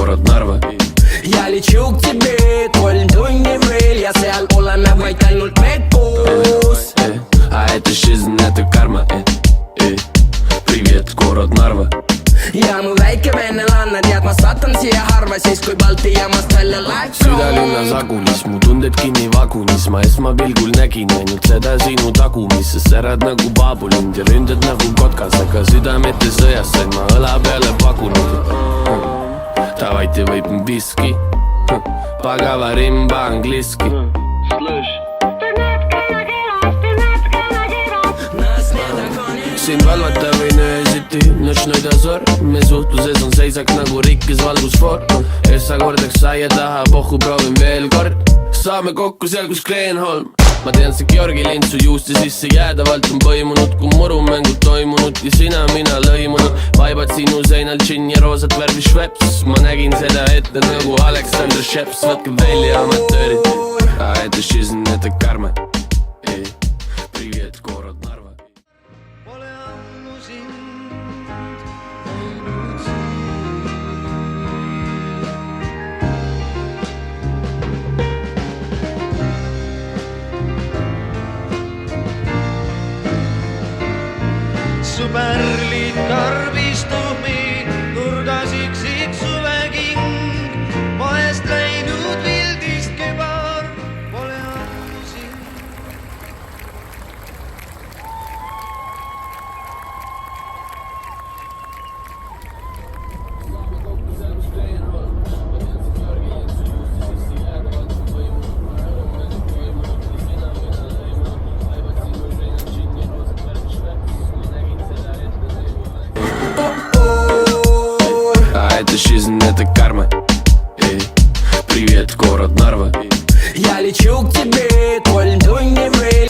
город Narva. Я лечу к тебе, 3 tunni veel ja seal oleme vaid ainult me koos. А это жизнь, это karma. Привет, город Narva. Ja mu väike vennelanna, tead ma satan siia harva siis kui Balti jaamast välja läks. Südalinnas agulis, mu tunded kinni vagunis. Ma esmapilgul nägin ainult seda sinu tagumis. Sa särad nagu baabulund ja ründad nagu kotkas, aga südamete sõjas sain ma õla peale pagunud. Давайте выпьем виски, поговорим по-английски. Sind valvata võin öösiti, notšnoi dozor. Me suhtluses on seisak nagu rikkis valgusfoor. Essa kordaks saia taha, pohku proovin veel kord. Saame kokku seal kus Kreenholm. Ma tean see Georgi lind su juuste sisse jäädavalt on põimunud, kui murumängud toimunud ja sina mina lõimunud. Vaibad sinu seinal džinn ja roosat värvi šveps. Ma nägin seda ette nagu Alexander Sheps. Võtke välja amatöörid, а это жизнь, это karma. Привет, город Narva. Pole ammu sind näinud su pärlid karbistumi, nurgas üksik suveking, moest läinud vildist kebar. Pole ammu sind. А это жизнь, это карма. Привет, город Narva. Я лечу к тебе, 3 tunni veel.